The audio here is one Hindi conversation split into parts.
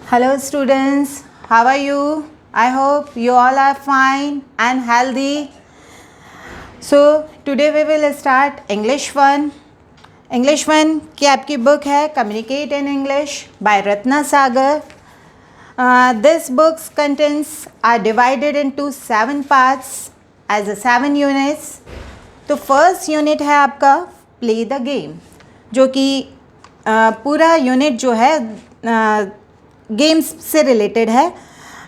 Hello students, how are you? I hope you all are fine and healthy. So today we will start English 1. English 1 की आपकी बुक है Communicate in English by Ratna Sagar. This book's contents are divided into 7 parts as a 7 units. तो फर्स्ट यूनिट है आपका प्ले द गेम, जो कि पूरा यूनिट जो है गेम्स से रिलेटेड है.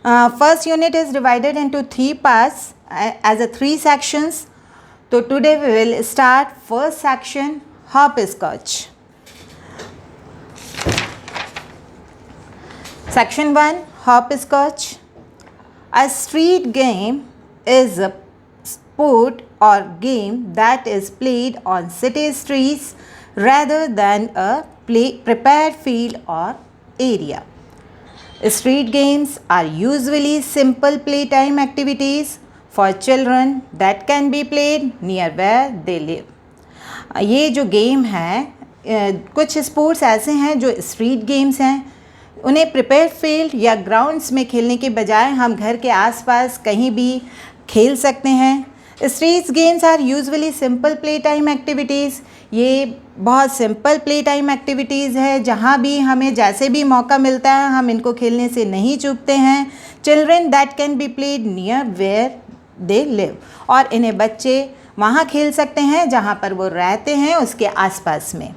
First unit is divided into 3 parts as a 3 sections. तो today we will start first section hopscotch. Section 1 Hopscotch. A street game is a sport or game that is played on city streets rather than a prepared field or area. Street games are usually simple playtime activities for children that can be played near where they live. ये जो गेम है, कुछ स्पोर्ट्स ऐसे हैं जो स्ट्रीट गेम्स हैं. उन्हें प्रिपेयर फील्ड या ग्राउंड्स में खेलने के बजाय हम घर के आसपास कहीं भी खेल सकते हैं. Streets games are usually simple play time activities. ये बहुत सिंपल प्ले टाइम एक्टिविटीज़ है, जहाँ भी हमें जैसे भी मौका मिलता है हम इनको खेलने से नहीं चूकते हैं. Children that can be played near where they live. और इन्हें बच्चे वहाँ खेल सकते हैं जहाँ पर वो रहते हैं, उसके आसपास में.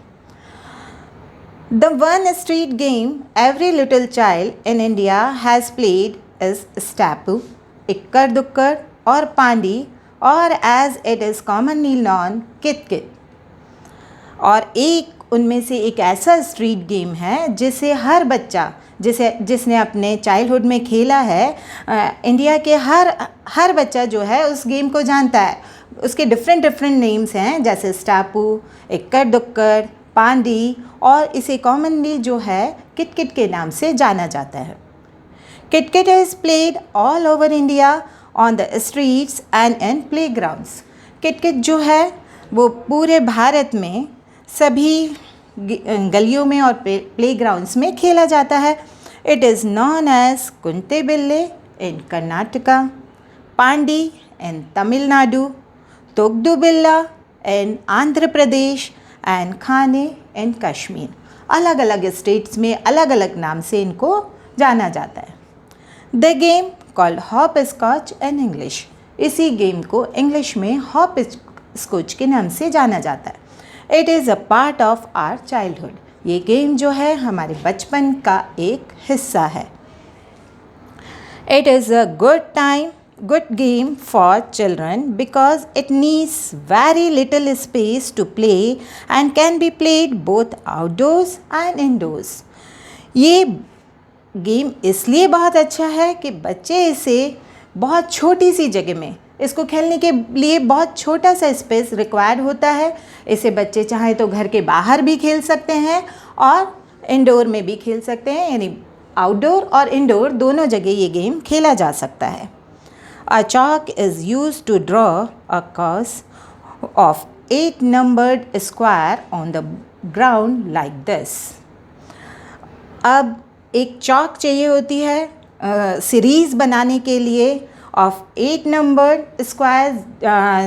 The one street game every little child in India has played is Stapu, Ikkad Dukkad or Pandi, or as it is commonly known, Kit Kit. और एक उनमें से एक ऐसा स्ट्रीट गेम है जिसे हर बच्चा जिसने अपने चाइल्डहुड में खेला है, इंडिया के हर बच्चा जो है उस गेम को जानता है. उसके डिफरेंट नेम्स हैं, जैसे स्टापू, इक्कड़ दुक्कड़, पांडी, और इसे कॉमनली जो है किट किट के नाम से जाना जाता है. Kit kit is played all over India on the streets and in play grounds. Kit kit जो है वो पूरे भारत में सभी गलियों में और प्ले ग्राउंड्स में खेला जाता है. इट इज़ नॉन एज कुंते बिल्ले इन कर्नाटका, पांडी इन तमिलनाडु, तोगदू बिल्ला इन आंध्र प्रदेश एंड खाने इन कश्मीर. अलग अलग स्टेट्स में अलग अलग नाम से इनको जाना जाता है. The game called hopscotch in English. इसी गेम को इंग्लिश में हॉप स्कॉच के नाम से जाना जाता है. It is a part of our childhood. ये गेम जो है हमारे बचपन का एक हिस्सा है. इट इज़ अ good game for children because it needs very little space to play and can be played both outdoors and indoors. ये गेम इसलिए बहुत अच्छा है कि बच्चे इसे बहुत छोटी सी जगह में, इसको खेलने के लिए बहुत छोटा सा स्पेस रिक्वायर्ड होता है. इसे बच्चे चाहे तो घर के बाहर भी खेल सकते हैं और इंडोर में भी खेल सकते हैं, यानी आउटडोर और इंडोर दोनों जगह ये गेम खेला जा सकता है. A chalk is used to draw a course of 8 numbered square on the ground like this. अब एक चॉक चाहिए होती है सीरीज़ बनाने के लिए ऑफ 8 नंबर्ड स्क्वायर्स,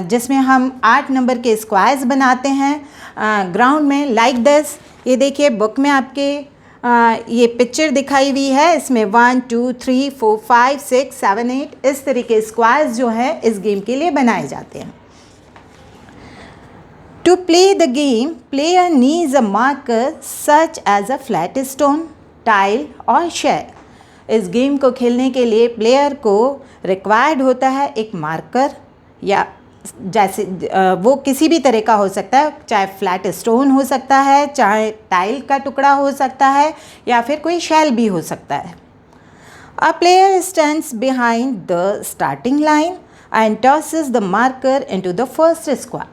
जिसमें हम 8 नंबर के स्क्वायर्स बनाते हैं ग्राउंड में लाइक दिस. ये देखिए बुक में आपके ये पिक्चर दिखाई हुई है. इसमें 1 2 3 4 5 6 7 8 इस तरीके स्क्वायर्स जो है इस गेम के लिए बनाए जाते हैं. To play the game player needs a marker such as a flat stone, tile और शेल. इस गेम को खेलने के लिए प्लेयर को रिक्वायर्ड होता है एक मार्कर, या जैसे वो किसी भी तरह का हो सकता है, चाहे फ्लैट स्टोन हो सकता है, चाहे टाइल का टुकड़ा हो सकता है, या फिर कोई शेल भी हो सकता है. A player stands behind the starting line and tosses the marker into the first square.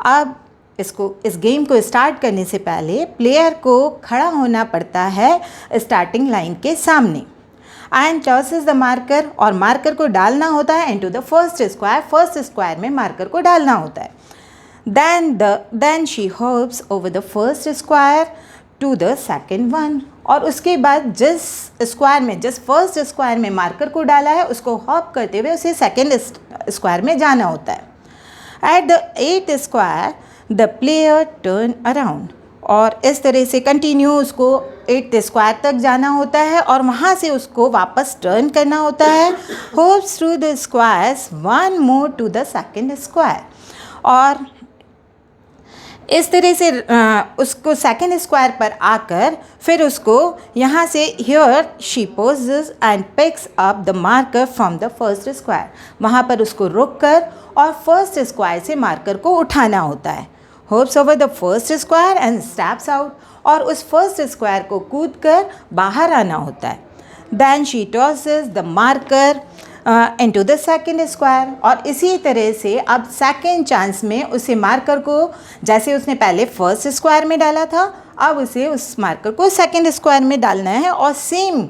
अब इस गेम को स्टार्ट करने से पहले प्लेयर को खड़ा होना पड़ता है स्टार्टिंग लाइन के सामने एंड टॉसेस द मार्कर, और मार्कर को डालना होता है इनटू द फर्स्ट स्क्वायर में मार्कर को डालना होता है. then she hops over the first square to the second one और उसके बाद जिस फर्स्ट स्क्वायर में मार्कर को डाला है उसको हॉप करते हुए उसे सेकेंड स्क्वायर में जाना होता है। At the 8th square the player turn around, और इस तरह से कंटिन्यू उसको 8th स्क्वायर तक जाना होता है और वहाँ से उसको वापस टर्न करना होता है। Hops through the squares one more to the second square, और इस तरह से उसको सेकेंड स्क्वायर पर आकर फिर उसको यहाँ से here she poses and picks up the marker from the first square, वहाँ पर उसको रुक कर और फर्स्ट स्क्वायर से मार्कर को उठाना होता है। Hopes over the first square and steps out, और उस फर्स्ट स्क्वायर को कूद कर बाहर आना होता है। Then she tosses the marker into the second square, और इसी तरह से अब सेकेंड चांस में उसे मार्कर को, जैसे उसने पहले फर्स्ट स्क्वायर में डाला था, अब उसे उस मार्कर को सेकेंड स्क्वायर में डालना है और सेम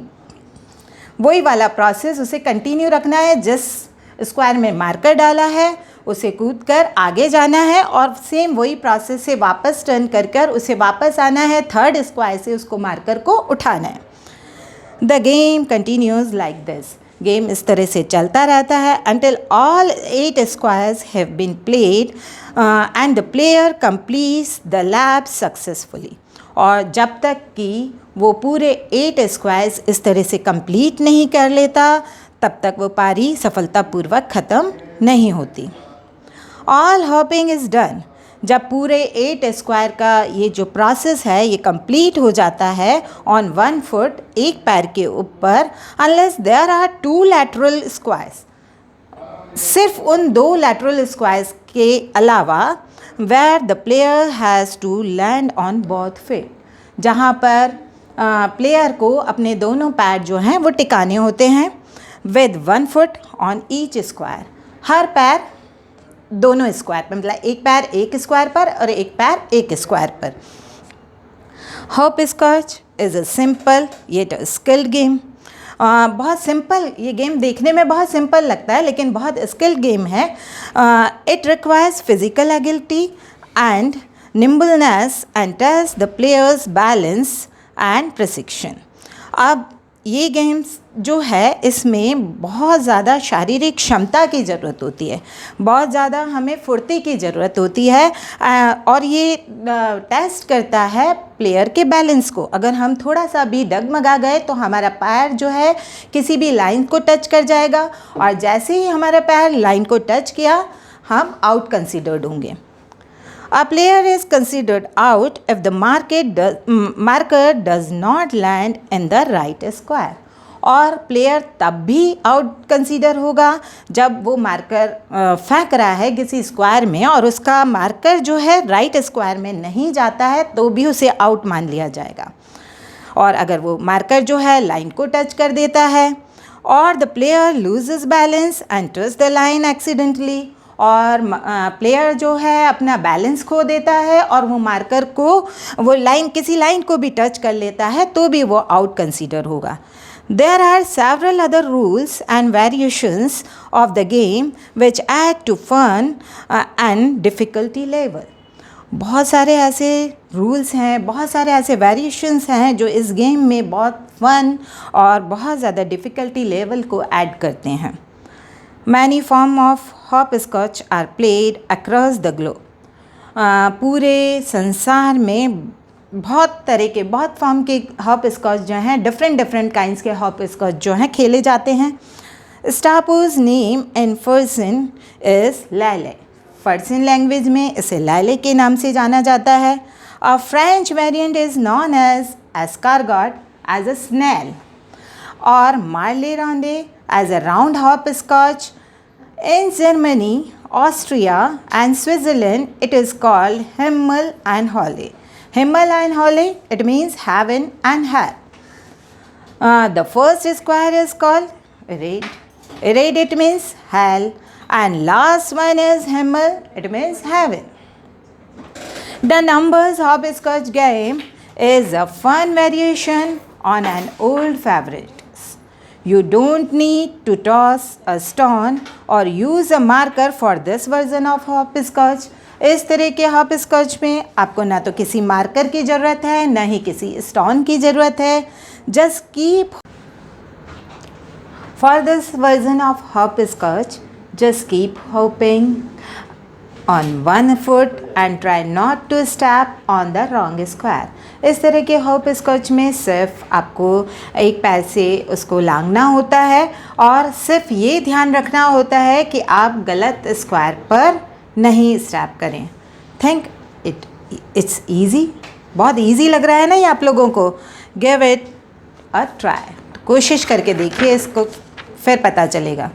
वही वाला प्रोसेस उसे कंटिन्यू रखना है। जिस स्क्वायर में मार्कर डाला है उसे कूद कर आगे जाना है और सेम वही प्रोसेस से वापस टर्न कर उसे वापस आना है, थर्ड स्क्वायर से उसको मार्कर को उठाना है। The game continues like this, game इस तरह से चलता रहता है until all 8 squares have been played and the player completes the lap successfully, और जब तक कि वो पूरे 8 स्क्वायर्स इस तरह से कंप्लीट नहीं कर लेता तब तक वो पारी सफलतापूर्वक ख़त्म नहीं होती। ऑल हॉपिंग इज़ डन, जब पूरे 8 स्क्वायर का ये जो प्रोसेस है ये कंप्लीट हो जाता है ऑन 1 फुट, एक पैर के ऊपर, unless there are 2 lateral squares, सिर्फ उन 2 लैटरल स्क्वायर्स के अलावा, where the player has to land on both feet, जहाँ पर प्लेयर को अपने दोनों पैर जो हैं वो टिकाने होते हैं, with 1 foot on each square, हर पैर दोनों स्क्वायर पर, मतलब एक पैर एक स्क्वायर पर और एक पैर एक स्क्वायर पर। Hopscotch is a simple yet a skilled game, बहुत सिंपल ये गेम देखने में बहुत सिंपल लगता है लेकिन बहुत स्किल्ड गेम है। It requires physical ability and nimbleness and test the players balance and precision. अब ये गेम्स जो है इसमें बहुत ज़्यादा शारीरिक क्षमता की ज़रूरत होती है, बहुत ज़्यादा हमें फुर्ती की ज़रूरत होती है, और ये टेस्ट करता है प्लेयर के बैलेंस को। अगर हम थोड़ा सा भी डगमगा गए तो हमारा पैर जो है किसी भी लाइन को टच कर जाएगा, और जैसे ही हमारा पैर लाइन को टच किया हम आउट कंसीडर्ड होंगे। A player is considered out if the marker does not land in the right square, और प्लेयर तब भी आउट कंसीडर होगा जब वो मार्कर फेंक रहा है किसी स्क्वायर में और उसका मार्कर जो है राइट स्क्वायर में नहीं जाता है तो भी उसे आउट मान लिया जाएगा। और अगर वो मार्कर जो है लाइन को टच कर देता है, और the player loses balance and touch the line accidentally, और प्लेयर जो है अपना बैलेंस खो देता है और वो मार्कर को, वो लाइन, किसी लाइन को भी टच कर लेता है तो भी वो आउट कंसीडर होगा। There are several other rules and variations of the game which add to fun and difficulty level. बहुत सारे ऐसे रूल्स हैं, बहुत सारे ऐसे वेरिएशंस हैं जो इस गेम में बहुत फन और बहुत ज़्यादा डिफ़िकल्टी लेवल को ऐड करते हैं। Many forms of hopscotch are played across the globe. पूरे संसार में बहुत तरह के, बहुत फॉर्म के हॉप स्कॉच जो हैं, डिफरेंट काइंड्स के हॉप स्कॉच जो हैं खेले जाते हैं। स्टापोज नेम इन फर्सिन इज़ लैले, फर्सिन लैंग्वेज में इसे लैले के नाम से जाना जाता है। A French variant is known as escargot as a snail, और marelle ronde as a round hopscotch. In Germany, Austria and Switzerland it is called Himmel and Holle. Himmel and Holle, it means heaven and hell. The first square is called Ered. Ered, it means hell. And last one is Himmel, it means heaven. The numbers hopscotch game is a fun variation on an old favorite. You don't need to toss a stone or use a marker for this version of hopscotch. इस तरह के हॉप स्कॉच में आपको ना तो किसी मार्कर की ज़रूरत है, ना ही किसी स्टोन की ज़रूरत है. Just keep for this version of hopscotch, just keep hopping on one foot and try not to step on the wrong square. इस तरह के हॉप स्कॉच में सिर्फ आपको एक पैर से उसको लांघना होता है और सिर्फ ये ध्यान रखना होता है कि आप गलत स्क्वायर पर नहीं स्टैप करें. Think it's easy. बहुत ईजी लग रहा है ना ये आप लोगों को. Give it a try. कोशिश करके देखिए इसको, फिर पता चलेगा.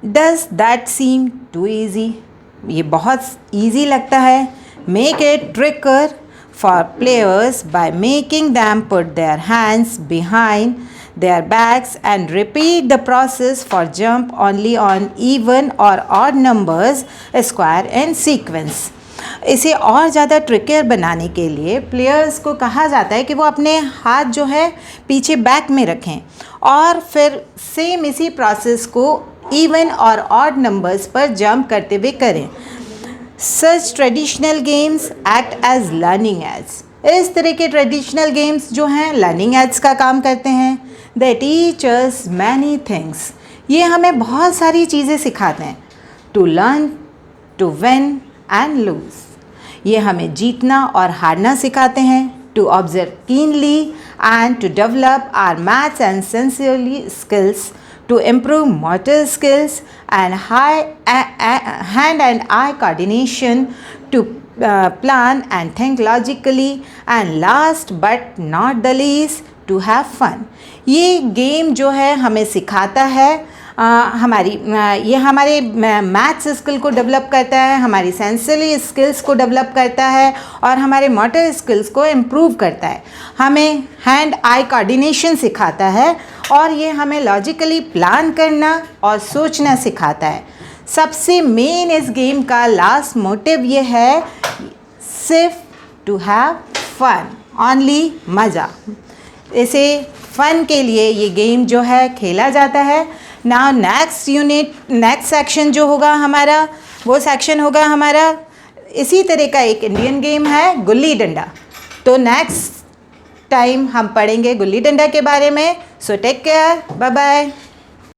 Does that seem too easy? ये बहुत ईजी लगता है. Make it trickier for players by making them put their hands behind their backs and repeat the process for jump only on even or odd numbers square in sequence. इसे और ज़्यादा ट्रिकियर बनाने के लिए प्लेयर्स को कहा जाता है कि वो अपने हाथ जो है पीछे बैक में रखें और फिर सेम इसी प्रोसेस को इवन और ऑड नंबर्स पर जंप करते हुए करें. Such traditional games act as learning aids. इस तरह के ट्रेडिशनल गेम्स जो हैं लर्निंग एड्स का काम करते हैं. They teach us many things. ये हमें बहुत सारी चीज़ें सिखाते हैं. To learn, to win and lose. ये हमें जीतना और हारना सिखाते हैं. To observe keenly and to develop our maths and sensory skills, to improve motor skills and hand and eye coordination, to plan and think logically, and last but not the least to have fun. ये गेम जो है हमें सिखाता है ये हमारे मैथ्स स्किल को डेवलप करता है, हमारी सेंसरी स्किल्स को डेवलप करता है और हमारे मोटर स्किल्स को इम्प्रूव करता है. हमें हैंड आई कोऑर्डिनेशन सिखाता है और ये हमें लॉजिकली प्लान करना और सोचना सिखाता है. सबसे मेन इस गेम का लास्ट मोटिव ये है, सिर्फ टू हैव फन, ओनली मज़ा. इसे फ़न के लिए ये गेम जो है खेला जाता है. Now next unit, next section जो होगा हमारा, वो सेक्शन होगा हमारा इसी तरह का एक इंडियन गेम है गुल्ली डंडा. तो नेक्स्ट टाइम हम पढ़ेंगे गुल्ली डंडा के बारे में. So take care, bye bye.